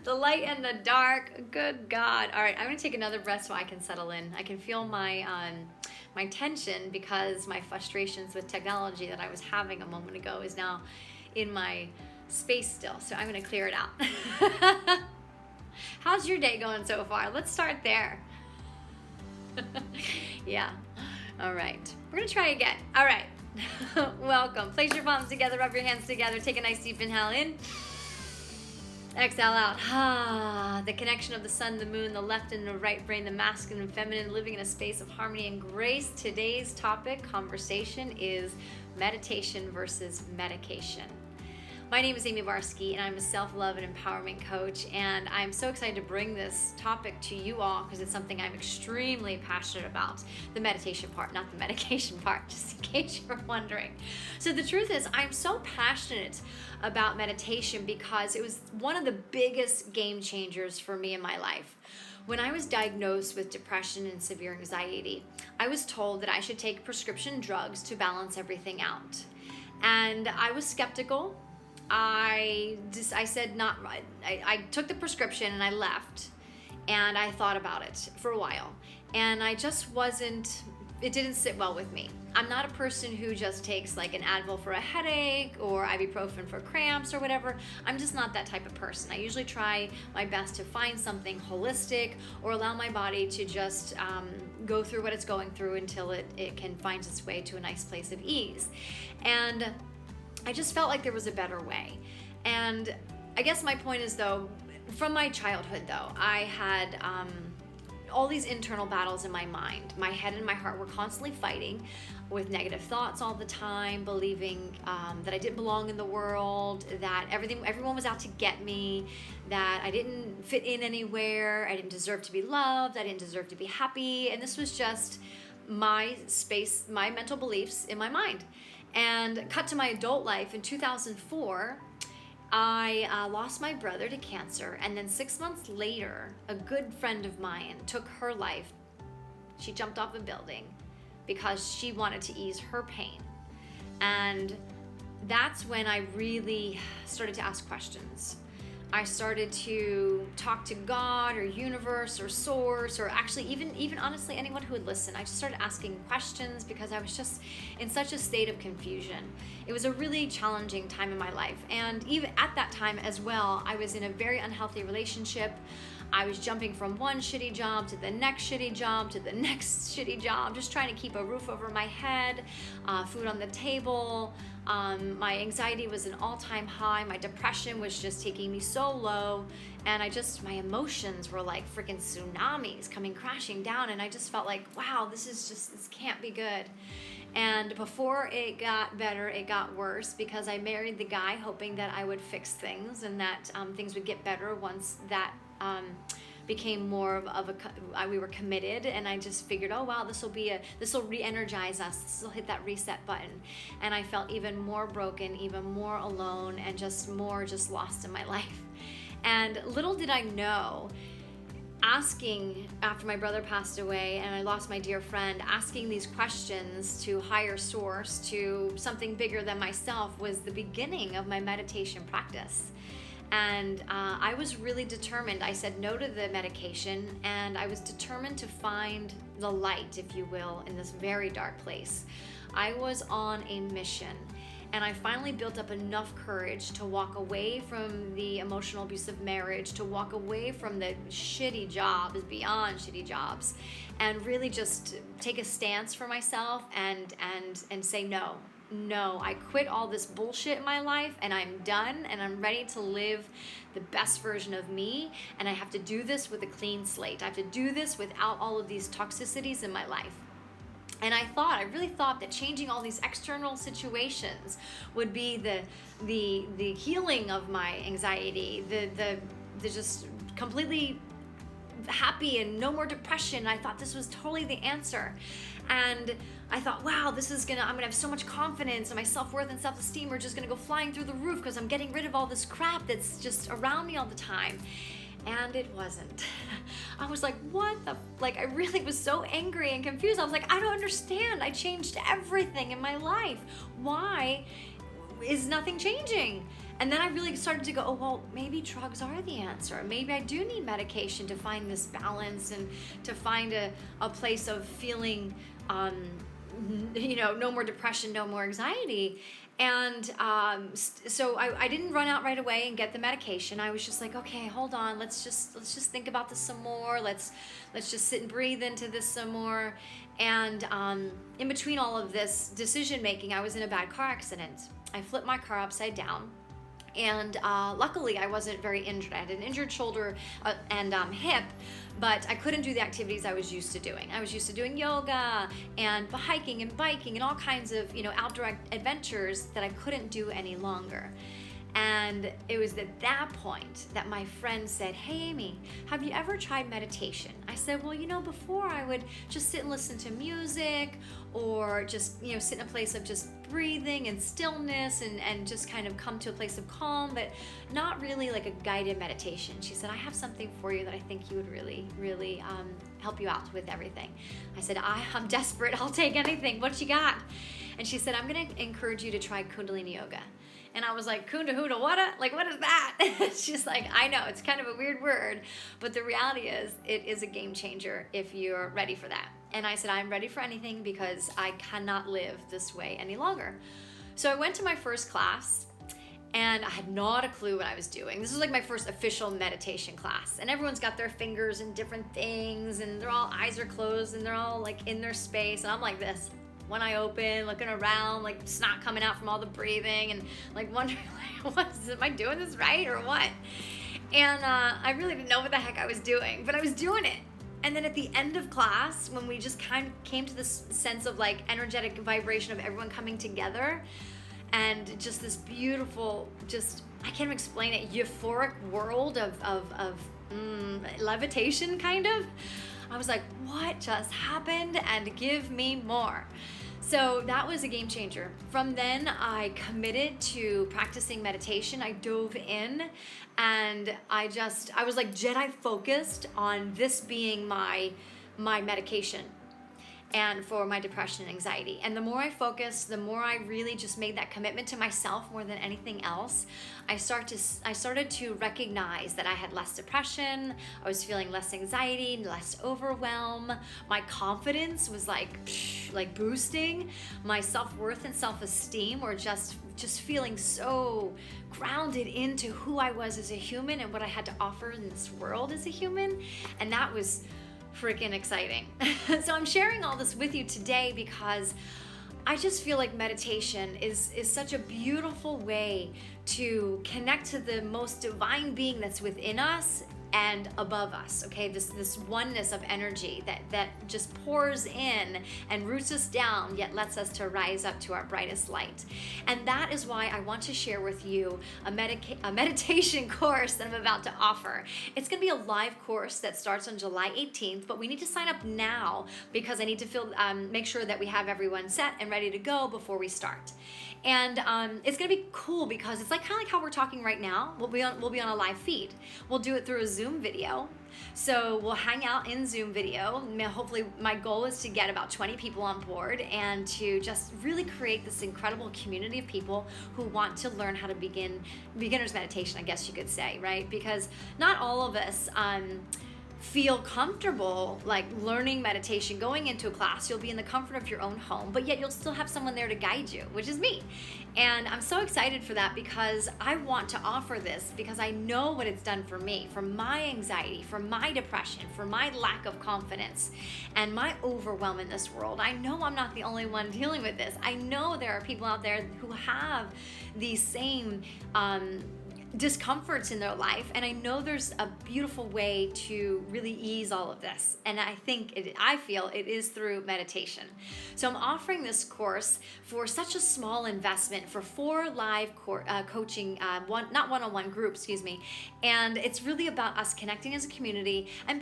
The light and the dark. Good God. All right, I'm gonna take another breath so I can settle in. I can feel my tension because my frustrations with technology that I was having a moment ago is now in my space still. So I'm gonna clear it out. How's your day going so far? Let's start there. Yeah. All right. We're gonna try again. All right. Welcome. Place your palms together, rub your hands together, take a nice deep inhale in. Exhale out. The connection of the sun, the moon, the left and the right brain, the masculine and feminine, living in a space of harmony and grace. Today's topic, conversation, is meditation versus medication. My name is Amy Barsky, and I'm a self-love and empowerment coach, and I'm so excited to bring this topic to you all because it's something I'm extremely passionate about. The meditation part, not the medication part, just in case you're wondering. So the truth is, I'm so passionate about meditation because it was one of the biggest game changers for me in my life. When I was diagnosed with depression and severe anxiety, I was told that I should take prescription drugs to balance everything out. And I was skeptical. I said not right. I took the prescription and I left, and I thought about it for a while, and I just wasn't, it didn't sit well with me. I'm not a person who just takes like an Advil for a headache or ibuprofen for cramps or whatever. I'm just not that type of person. I usually try my best to find something holistic or allow my body to just go through what it's going through until it can find its way to a nice place of ease. And I just felt like there was a better way. And I guess my point is, though, from my childhood, though, I had all these internal battles in my mind. My head and my heart were constantly fighting with negative thoughts all the time, believing that I didn't belong in the world, that everyone was out to get me, that I didn't fit in anywhere, I didn't deserve to be loved, I didn't deserve to be happy. And this was just my space, my mental beliefs in my mind. And cut to my adult life in 2004, I lost my brother to cancer, and then 6 months later, a good friend of mine took her life. She jumped off a building because she wanted to ease her pain. And that's when I really started to ask questions. I started to talk to God or universe or source, or actually even honestly anyone who would listen. I just started asking questions because I was just in such a state of confusion. It was a really challenging time in my life. And even at that time as well, I was in a very unhealthy relationship. I was jumping from one shitty job to the next shitty job to the next shitty job, just trying to keep a roof over my head, food on the table. My anxiety was an all-time high. My depression was just taking me so low. And my emotions were like freaking tsunamis coming crashing down. And I just felt like, wow, this can't be good. And before it got better, it got worse because I married the guy hoping that I would fix things and that things would get better once that became more of we were committed. And I just figured, oh wow, this will re-energize us, this will hit that reset button. And I felt even more broken, even more alone, and just lost in my life. And little did I know, asking after my brother passed away and I lost my dear friend, asking these questions to higher source, to something bigger than myself, was the beginning of my meditation practice. And I was really determined. I said no to the medication, and I was determined to find the light, if you will, in this very dark place. I was on a mission, and I finally built up enough courage to walk away from the emotional abusive marriage, to walk away from the shitty jobs, beyond shitty jobs, and really just take a stance for myself and say no. No, I quit all this bullshit in my life, and I'm done, and I'm ready to live the best version of me, and I have to do this with a clean slate. I have to do this without all of these toxicities in my life. And I really thought that changing all these external situations would be the healing of my anxiety, the just completely happy and no more depression. I thought this was totally the answer. And I thought, wow, I'm gonna have so much confidence, and my self-worth and self-esteem are just gonna go flying through the roof because I'm getting rid of all this crap that's just around me all the time. And it wasn't. I was like, I really was so angry and confused. I was like, I don't understand. I changed everything in my life. Why is nothing changing? And then I really started to go, oh, well, maybe drugs are the answer. Maybe I do need medication to find this balance and to find a place of feeling, no more depression, no more anxiety. And so I didn't run out right away and get the medication. I was just like, okay, hold on, let's just think about this some more. Let's just sit and breathe into this some more. And in between all of this decision making, I was in a bad car accident. I flipped my car upside down. And luckily, I wasn't very injured. I had an injured shoulder and hip, but I couldn't do the activities I was used to doing. I was used to doing yoga and hiking and biking and all kinds of outdoor adventures that I couldn't do any longer. And it was at that point that my friend said, hey, Amy, have you ever tried meditation? I said, well, before I would just sit and listen to music or just, sit in a place of just breathing and stillness and just kind of come to a place of calm, but not really like a guided meditation. She said, I have something for you that I think you would really, really help you out with everything. I said, I'm desperate. I'll take anything. What you got? And she said, I'm going to encourage you to try Kundalini Yoga. And I was like, Kunda Huda Wada? Like, what is that? She's like, I know, it's kind of a weird word, but the reality is it is a game changer if you're ready for that. And I said, I'm ready for anything because I cannot live this way any longer. So I went to my first class and I had not a clue what I was doing. This was like my first official meditation class. And everyone's got their fingers in different things and they're all eyes are closed and they're all like in their space. And I'm like this. One eye open, looking around, like snot coming out from all the breathing and like wondering, like, am I doing this right or what? And I really didn't know what the heck I was doing, but I was doing it. And then at the end of class, when we just kind of came to this sense of like energetic vibration of everyone coming together and just this beautiful, I can't even explain it, euphoric world of levitation kind of. I was like, what just happened? And give me more. So that was a game changer. From then, I committed to practicing meditation. I dove in and I was like Jedi focused on this being my medication and for my depression and anxiety. And the more I focused, the more I really just made that commitment to myself more than anything else. I started to recognize that I had less depression, I was feeling less anxiety, less overwhelm. My confidence was like boosting. My self-worth and self-esteem were just feeling so grounded into who I was as a human and what I had to offer in this world as a human. And that was freaking exciting. So I'm sharing all this with you today because I just feel like meditation is such a beautiful way to connect to the most divine being that's within us and above us, okay? This oneness of energy that just pours in and roots us down, yet lets us to rise up to our brightest light. And that is why I want to share with you a meditation course that I'm about to offer. It's gonna be a live course that starts on July 18th, but we need to sign up now because I need to make sure that we have everyone set and ready to go before we start. And it's gonna be cool because it's kind of like how we're talking right now. We'll be on a live feed. We'll do it through a Zoom video. So we'll hang out in Zoom video. Hopefully my goal is to get about 20 people on board and to just really create this incredible community of people who want to learn how to beginner's meditation, I guess you could say, right? Because not all of us feel comfortable like learning meditation, going into a class. You'll be in the comfort of your own home, but yet you'll still have someone there to guide you, which is me. And I'm so excited for that because I want to offer this because I know what it's done for me, for my anxiety, for my depression, for my lack of confidence, and my overwhelm in this world. I know I'm not the only one dealing with this. I know there are people out there who have these same discomforts in their life, and I know there's a beautiful way to really ease all of this, and I feel it is through meditation. So I'm offering this course for such a small investment for 4 live coaching, not one-on-one groups, excuse me, and it's really about us connecting as a community and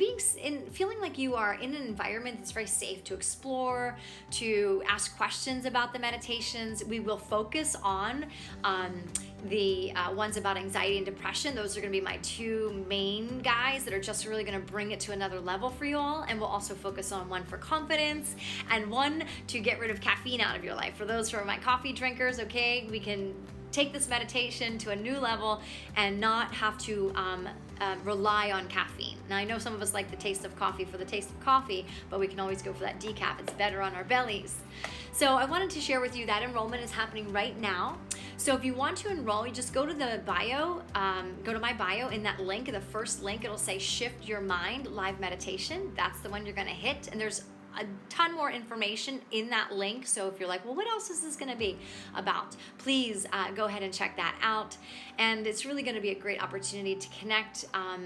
feeling like you are in an environment that's very safe to explore, to ask questions about the meditations. We will focus on the ones about anxiety and depression. Those are going to be my 2 main guys that are just really going to bring it to another level for you all. And we'll also focus on one for confidence and one to get rid of caffeine out of your life. For those who are my coffee drinkers, okay, we can take this meditation to a new level and not have to rely on caffeine. Now, I know some of us like the taste of coffee for the taste of coffee, but we can always go for that decaf. It's better on our bellies. So I wanted to share with you that enrollment is happening right now. So if you want to enroll, you just go to the bio, go to my bio. In that link, the first link, it'll say Shift Your Mind Live Meditation. That's the one you're gonna hit. And there's a ton more information in that link. So if you're like, well, what else is this going to be about? Please go ahead and check that out. And it's really going to be a great opportunity to connect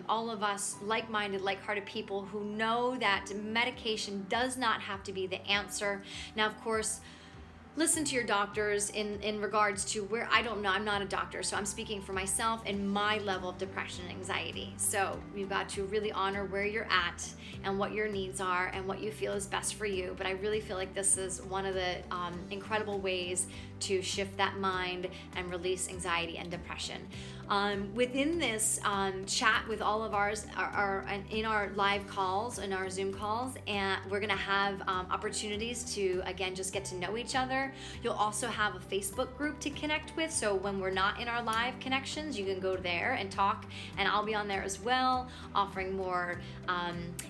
all of us like-minded, like-hearted people who know that medication does not have to be the answer. Now, of course, listen to your doctors in regards to where, I don't know, I'm not a doctor, so I'm speaking for myself and my level of depression and anxiety. So you've got to really honor where you're at and what your needs are and what you feel is best for you. But I really feel like this is one of the incredible ways to shift that mind and release anxiety and depression. Within this chat with all of ours, in our live calls, in our Zoom calls, and we're gonna have opportunities to, again, just get to know each other. You'll also have a Facebook group to connect with, so when we're not in our live connections, you can go there and talk, and I'll be on there as well, offering more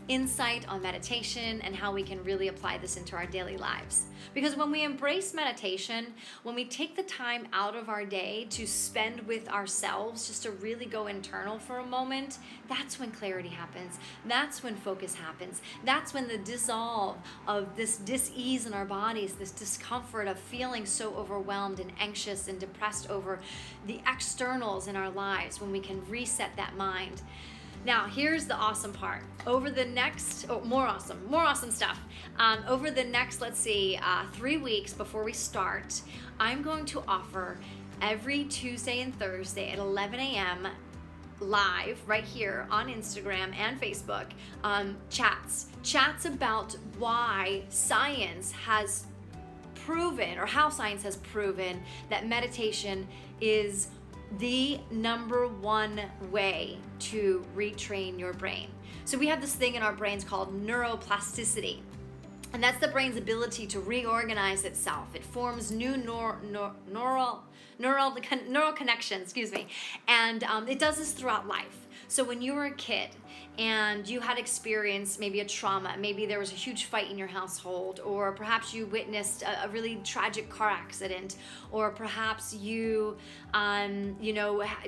insight on meditation and how we can really apply this into our daily lives. Because when we embrace meditation, when we take the time out of our day to spend with ourselves, just to really go internal for a moment, that's when clarity happens. That's when focus happens. That's when the dissolve of this dis-ease in our bodies, this discomfort of feeling so overwhelmed and anxious and depressed over the externals in our lives, when we can reset that mind. Now, here's the awesome part. Over the next, more awesome stuff. Over the next, 3 weeks before we start, I'm going to offer every Tuesday and Thursday at 11 a.m. live right here on Instagram and Facebook, chats about why science has proven, or how science has proven, that meditation is the number one way to retrain your brain. So we have this thing in our brains called neuroplasticity, and that's the brain's ability to reorganize itself. It forms new neural connections, and it does this throughout life. So when you were a kid and you had experienced maybe a trauma, maybe there was a huge fight in your household, or perhaps you witnessed a really tragic car accident, or perhaps you,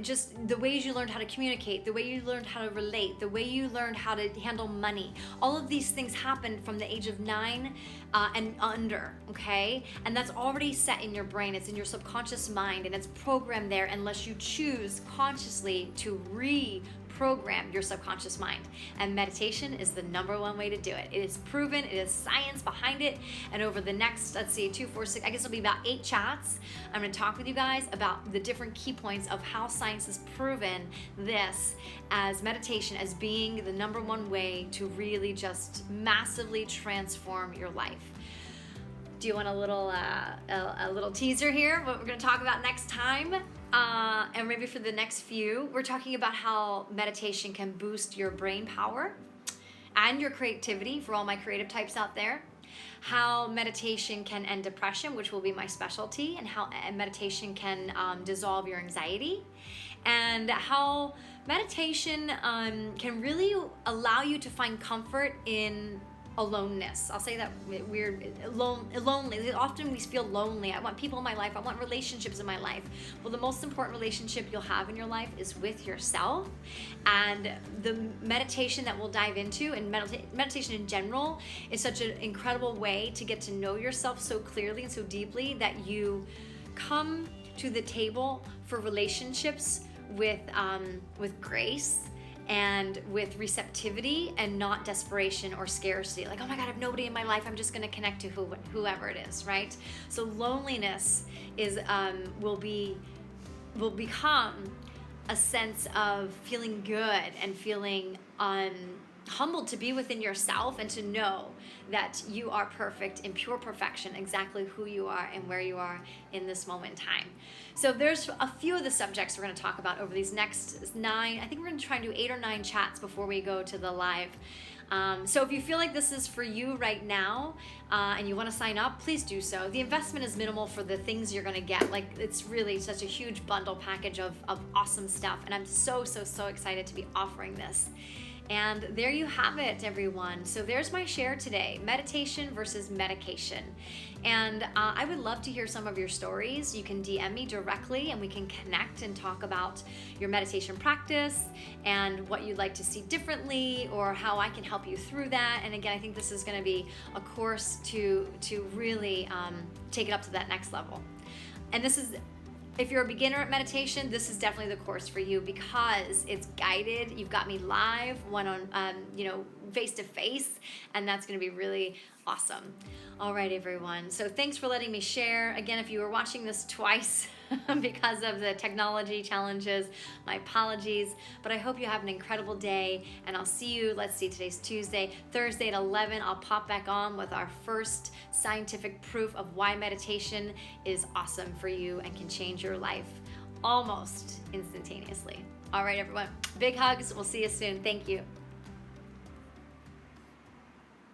just the ways you learned how to communicate, the way you learned how to relate, the way you learned how to handle money, all of these things happened from the age of 9 and under, okay? And that's already set in your brain. It's in your subconscious mind, and it's programmed there unless you choose consciously to reprogram your subconscious mind. And meditation is the number one way to do it. It is proven, it is science behind it. And over the next, 2, 4, 6, I guess it'll be about 8 chats, I'm gonna talk with you guys about the different key points of how science has proven this as meditation as being the number one way to really just massively transform your life. Do you want a little teaser here, what we're gonna talk about next time? And maybe for the next few, we're talking about how meditation can boost your brain power and your creativity for all my creative types out there. How meditation can end depression, which will be my specialty, and how meditation can dissolve your anxiety, and how meditation can really allow you to find comfort in aloneness. I'll say that weird, lonely. Often we feel lonely. I want people in my life. I want relationships in my life. Well, the most important relationship you'll have in your life is with yourself. And the meditation that we'll dive into, and meditation in general, is such an incredible way to get to know yourself so clearly and so deeply that you come to the table for relationships with grace and with receptivity, and not desperation or scarcity. Like, oh my God, I have nobody in my life, I'm just gonna connect to whoever it is, right? So loneliness is will become a sense of feeling good and feeling humbled to be within yourself and to know that you are perfect in pure perfection, exactly who you are and where you are in this moment in time. So there's a few of the subjects we're going to talk about over these next 9. I think we're going to try and do 8 or 9 chats before we go to the live So if you feel like this is for you right now and you want to sign up, please do so. The investment is minimal for the things you're going to get. Like, it's really such a huge bundle package of awesome stuff. And I'm so excited to be offering this. And there you have it, everyone. So there's my share today, meditation versus medication. And I would love to hear some of your stories. You can DM me directly and we can connect and talk about your meditation practice and what you'd like to see differently or how I can help you through that. And again, I think this is going to be a course to really take it up to that next level. And this is, if you're a beginner at meditation, this is definitely the course for you because it's guided. You've got me live, face to face, and that's going to be really awesome. All right, everyone. So thanks for letting me share. Again, if you were watching this twice because of the technology challenges, my apologies, but I hope you have an incredible day, and I'll see you, let's see, today's Tuesday, Thursday at 11, I'll pop back on with our first scientific proof of why meditation is awesome for you and can change your life almost instantaneously. All right, everyone, big hugs. We'll see you soon. Thank you.